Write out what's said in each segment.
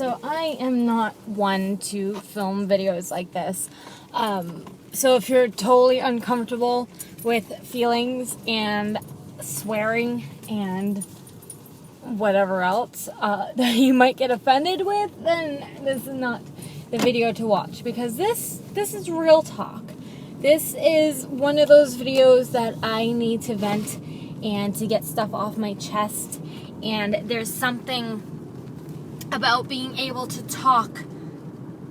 so I am not one to film videos like this. So if you're totally uncomfortable with feelings and swearing and whatever else that you might get offended with, then this is not the video to watch, because this is real talk. This is one of those videos that I need to vent and to get stuff off my chest. And there's something about being able to talk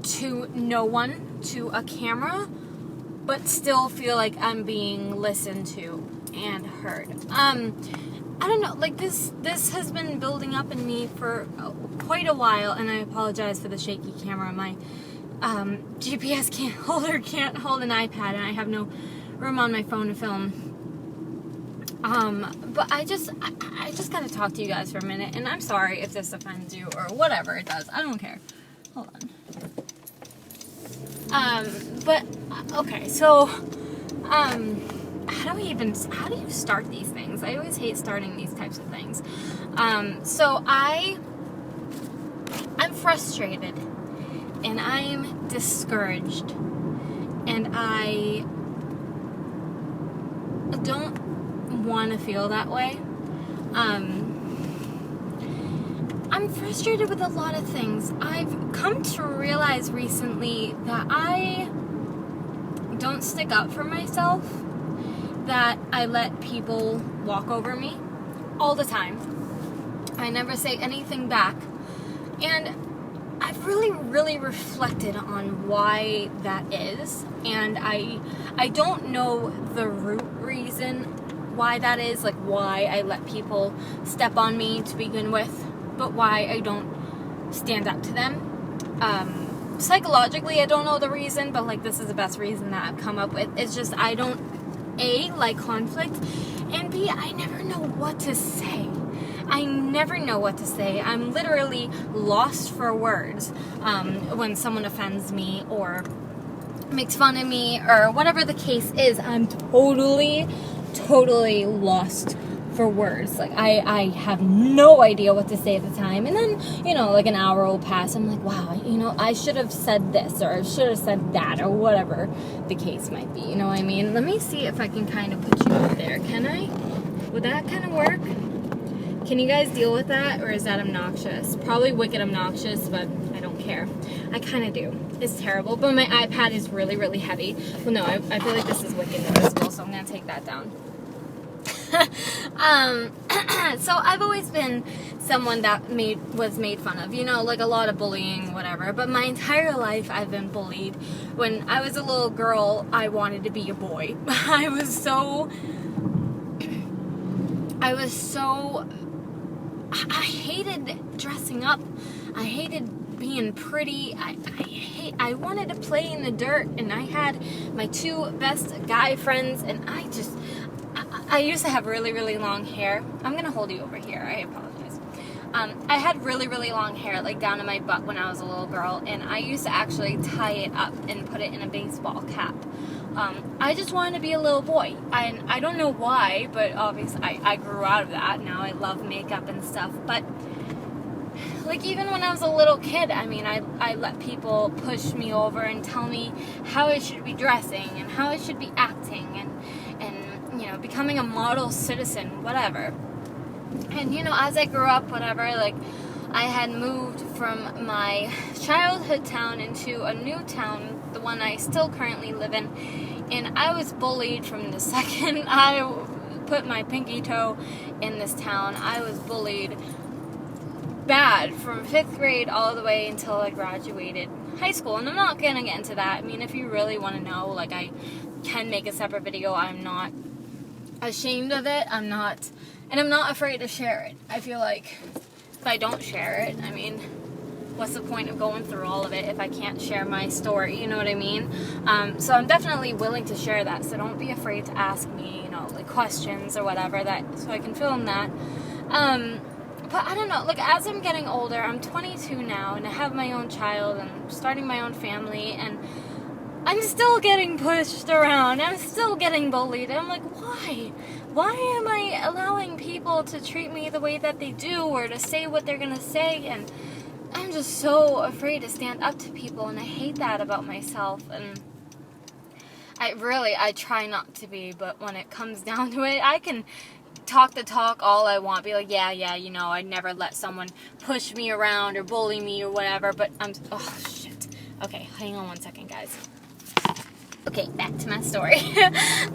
to no one, to a camera, but still feel like I'm being listened to and heard. I don't know, like this has been building up in me for quite a while, and I apologize for the shaky camera. My GPS holder can't hold an iPad, and I have no room on my phone to film. But I just gotta talk to you guys for a minute, and I'm sorry if this offends you or whatever it does. I don't care. Hold on. But okay, so how do you start these things? I always hate starting these types of things. So I'm frustrated, and I'm discouraged, and I don't want to feel that way. I'm frustrated with a lot of things. I've come to realize recently that I don't stick up for myself, that I let people walk over me all the time. I never say anything back. And I've really, really reflected on why that is. And I don't know the root reason why that is, like why I let people step on me to begin with, but why I don't stand up to them. Psychologically, I don't know the reason, but like this is the best reason that I've come up with. It's just I don't, A, like conflict, and B, I never know what to say. I never know what to say. I'm literally lost for words when someone offends me or makes fun of me or whatever the case is. I'm totally lost for words. Like I have no idea what to say at the time, and then like an hour will pass. I'm like, wow, I should have said this or I should have said that or whatever the case might be. You know what I mean? Let me see if I can kind of put you up there. Can I? Would that kind of work? Can you guys deal with that, or is that obnoxious? Probably wicked obnoxious, but I don't care. I kind of do. It's terrible, but my iPad is really, really heavy. Well, no, I feel like this is wicked noticeable, so I'm going to take that down. So I've always been someone that was made fun of, like a lot of bullying, whatever. But my entire life I've been bullied. When I was a little girl, I wanted to be a boy. I hated dressing up. I hated being pretty. I wanted to play in the dirt, and I had my two best guy friends, and I used to have really, really long hair. I'm going to hold you over here. I apologize. I had really, really long hair, like down to my butt when I was a little girl, and I used to actually tie it up and put it in a baseball cap. I just wanted to be a little boy. And I don't know why, but obviously I grew out of that. Now I love makeup and stuff. But like even when I was a little kid, I let people push me over and tell me how I should be dressing and how I should be acting and becoming a model citizen, whatever. And as I grew up, whatever, like I had moved from my childhood town into a new town, the one I still currently live in, and I was bullied from the second I put my pinky toe in this town. I was bullied bad from 5th grade all the way until I graduated high school, and I'm not gonna get into that. If you really want to know, like I can make a separate video. I'm not ashamed of it. I'm not afraid to share it. I feel like if I don't share it, what's the point of going through all of it if I can't share my story, you know what I mean? So I'm definitely willing to share that, so don't be afraid to ask me, like questions or whatever, so I can film that. But I don't know, like as I'm getting older, I'm 22 now, and I have my own child, and I'm starting my own family, and I'm still getting pushed around, I'm still getting bullied, and I'm like, why? Why am I allowing people to treat me the way that they do, or to say what they're gonna say, and I'm just so afraid to stand up to people, and I hate that about myself. And I try not to be, but when it comes down to it, I can talk the talk all I want, be like, yeah, you know, I'd never let someone push me around or bully me or whatever, but oh shit. Okay, hang on one second, guys. Okay, back to my story.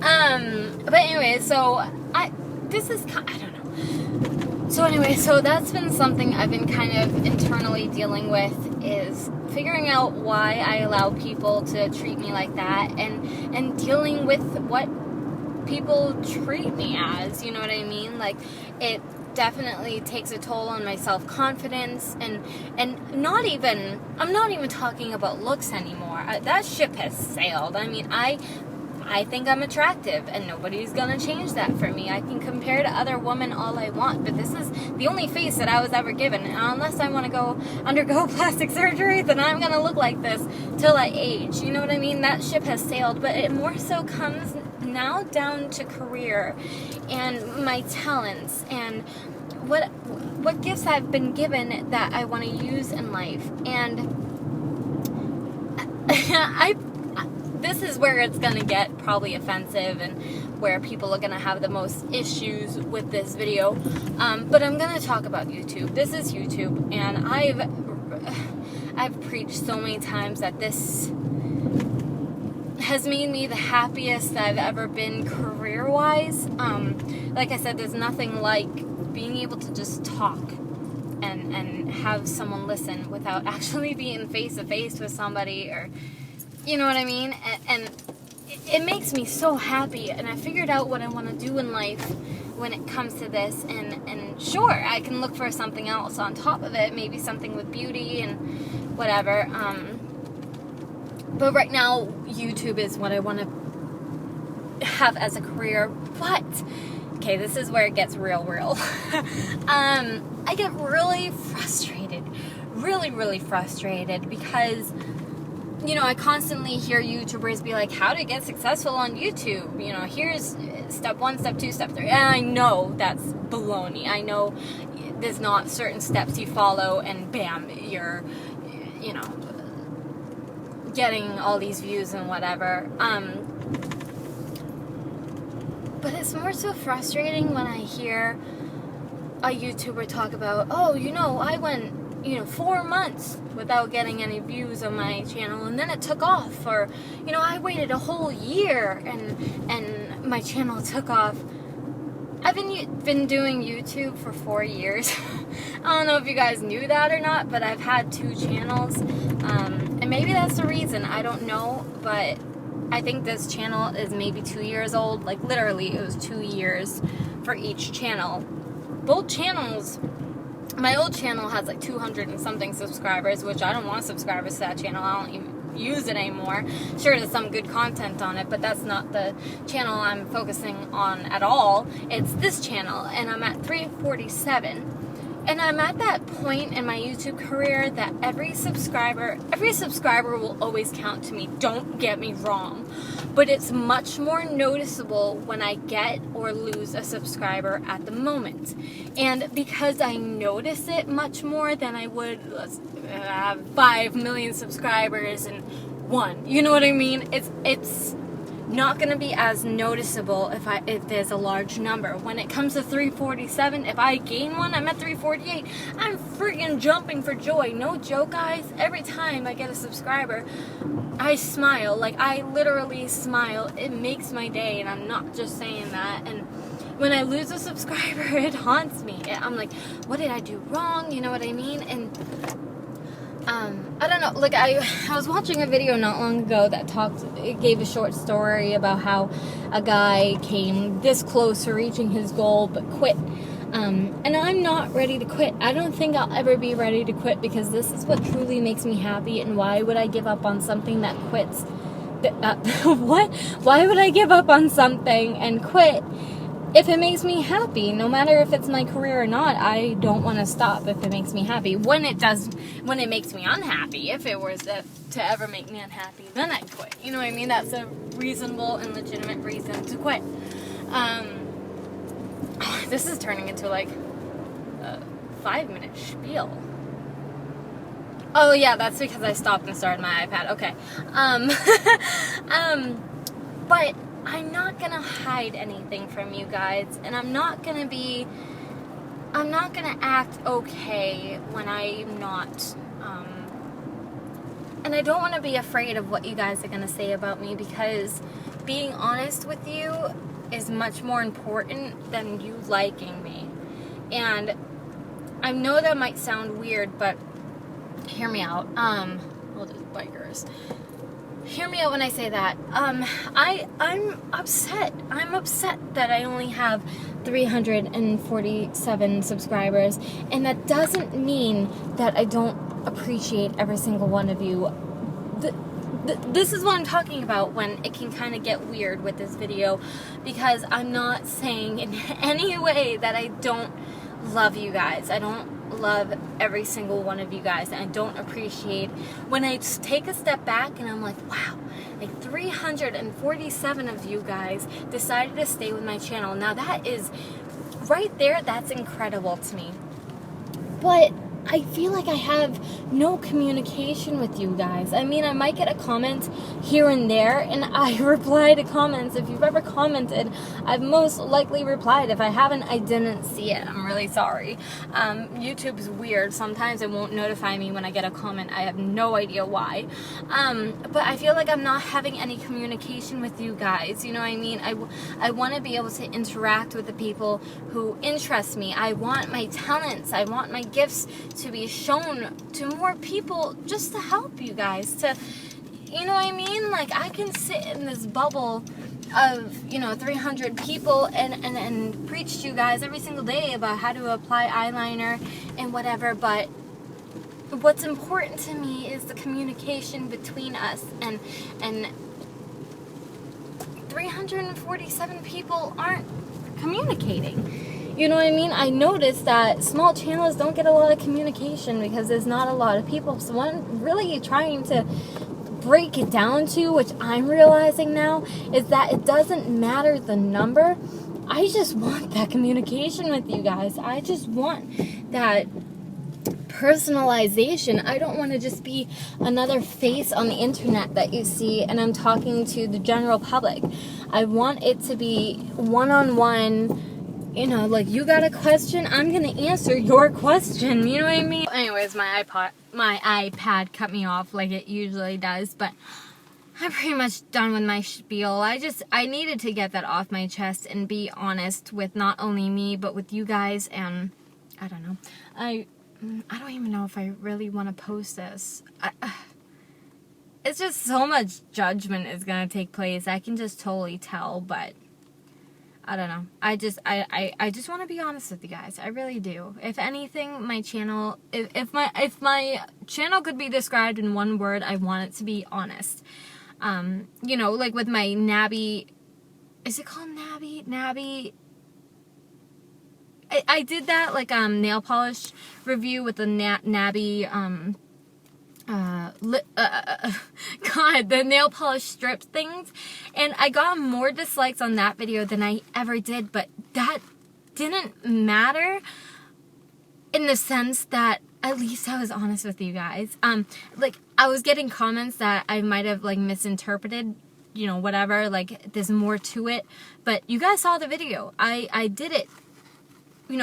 But anyway, so I don't know. So anyway, so that's been something I've been kind of internally dealing with, is figuring out why I allow people to treat me like that, and dealing with what people treat me as, you know what I mean? Like, it definitely takes a toll on my self-confidence, and I'm not even talking about looks anymore. That ship has sailed. I mean, I think I'm attractive, and nobody's gonna change that for me. I can compare to other women all I want, but this is the only face that I was ever given. And unless I want to go undergo plastic surgery, then I'm gonna look like this till I age. You know what I mean? That ship has sailed, but it more so comes now down to career and my talents and what gifts I've been given that I want to use in life. And this is where it's going to get probably offensive and where people are going to have the most issues with this video. But I'm going to talk about YouTube. This is YouTube, and I've preached so many times that this has made me the happiest I've ever been career-wise. Like I said, there's nothing like being able to just talk and have someone listen without actually being face-to-face with somebody, or, you know what I mean? And it makes me so happy, and I figured out what I want to do in life when it comes to this, and sure, I can look for something else on top of it, maybe something with beauty and whatever, but right now, YouTube is what I want to have as a career. But, okay, this is where it gets real. I get really frustrated. Really frustrated because, you know, I constantly hear YouTubers be like, how to get successful on YouTube. You know, here's step 1, step 2, step 3. And I know that's baloney. I know there's not certain steps you follow and bam, you're, you know, getting all these views and whatever. But it's more so frustrating when I hear a YouTuber talk about, oh, you know, I went, 4 months without getting any views on my channel, and then it took off, or, I waited a whole year and my channel took off. I've been doing YouTube for 4 years. I don't know if you guys knew that or not, but I've had 2 channels. And maybe that's the reason. I don't know, but I think this channel is maybe 2 years old. Like, literally, it was 2 years for each channel. Both channels, my old channel has like 200 and something subscribers, which I don't want subscribers to that channel. I don't even use it anymore. Sure, there's some good content on it, but that's not the channel I'm focusing on at all. It's this channel, and I'm at 347. And I'm at that point in my YouTube career that every subscriber will always count to me. Don't get me wrong. But it's much more noticeable when I get or lose a subscriber at the moment. And because I notice it much more than I would have 5 million subscribers and 1. You know what I mean? It's not going to be as noticeable if there's a large number. When it comes to 347, if I gain 1, I'm at 348. I'm freaking jumping for joy. No joke, guys. Every time I get a subscriber, I smile. Like, I literally smile. It makes my day, and I'm not just saying that. And when I lose a subscriber, it haunts me. I'm like, what did I do wrong? You know what I mean? And I don't know, like, I was watching a video not long ago that it gave a short story about how a guy came this close to reaching his goal but quit. And I'm not ready to quit. I don't think I'll ever be ready to quit, because this is what truly makes me happy, and why would I give up on something that quits? What? Why would I give up on something and quit if it makes me happy? No matter if it's my career or not, I don't want to stop if it makes me happy. When it makes me unhappy, if it was to ever make me unhappy, then I'd quit. You know what I mean? That's a reasonable and legitimate reason to quit. This is turning into like a 5-minute spiel. Oh yeah, that's because I stopped and started my iPad. Okay. But I'm not gonna hide anything from you guys, and I'm not gonna act okay when I'm not. And I don't want to be afraid of what you guys are gonna say about me, because being honest with you is much more important than you liking me. And I know that might sound weird, but hear me out. Well, those bikers. Hear me out when I say that. I'm upset. I'm upset that I only have 347 subscribers, and that doesn't mean that I don't appreciate every single one of you. This is what I'm talking about when it can kind of get weird with this video, because I'm not saying in any way that I don't love you guys. I don't love every single one of you guys, and I don't appreciate when I just take a step back and I'm like, wow, like 347 of you guys decided to stay with my channel. Now that is right there, that's incredible to me. But I feel like I have no communication with you guys. I mean, I might get a comment here and there, and I reply to comments. If you've ever commented, I've most likely replied. If I haven't, I didn't see it. I'm really sorry. YouTube's weird. Sometimes it won't notify me when I get a comment. I have no idea why. But I feel like I'm not having any communication with you guys. You know what I mean? I want to be able to interact with the people who interest me. I want my talents, I want my gifts to be shown to more people, just to help you guys, to, you know what I mean? Like, I can sit in this bubble of, 300 people and preach to you guys every single day about how to apply eyeliner and whatever, but what's important to me is the communication between us, and 347 people aren't communicating. You know what I mean? I noticed that small channels don't get a lot of communication because there's not a lot of people. So what I'm really trying to break it down to, which I'm realizing now, is that it doesn't matter the number. I just want that communication with you guys. I just want that personalization. I don't want to just be another face on the internet that you see and I'm talking to the general public. I want it to be one-on-one. Like, you got a question, I'm gonna answer your question, you know what I mean? Anyways, my iPad cut me off like it usually does, but I'm pretty much done with my spiel. I needed to get that off my chest and be honest with not only me, but with you guys, and I don't know. I don't even know if I really want to post this. It's just so much judgment is gonna take place. I can just totally tell, but I don't know. I just want to be honest with you guys. I really do. If anything, my channel, if my channel could be described in one word, I want it to be honest. Like with my Nabby, is it called Nabby? Nabby. I did that like nail polish review with the Nabby God, the nail polish strip things, and I got more dislikes on that video than I ever did, but that didn't matter in the sense that at least I was honest with you guys. Like, I was getting comments that I might have like misinterpreted, whatever, like there's more to it, but you guys saw the video. I did it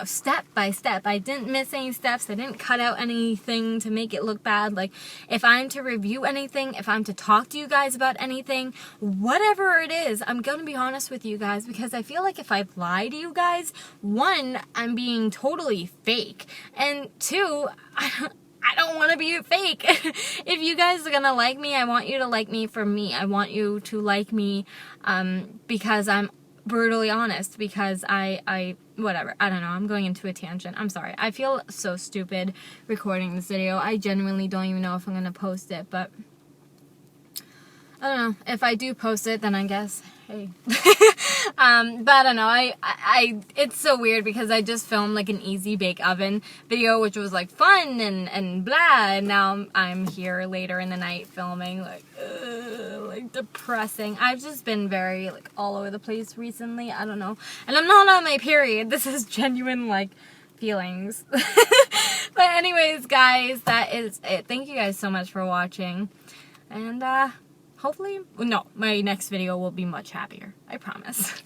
step by step. I didn't miss any steps. I didn't cut out anything to make it look bad. Like, if I'm to review anything, if I'm to talk to you guys about anything, whatever it is, I'm gonna be honest with you guys, because I feel like if I lie to you guys, one, I'm being totally fake, and two, I don't want to be fake. If you guys are gonna like me, I want you to like me for me. I want you to like me because I'm brutally honest, because I whatever, I don't know, I'm going into a tangent. I'm sorry. I feel so stupid recording this video. I genuinely don't even know if I'm gonna post it, but I don't know. If I do post it, then I guess, hey. But I don't know. It's so weird because I just filmed like an easy bake oven video, which was like fun and blah, and now I'm here later in the night filming like depressing. I've just been very like all over the place recently. I don't know. And I'm not on my period. This is genuine like feelings. But anyways, guys, that is it. Thank you guys so much for watching. And hopefully, no, my next video will be much happier. I promise.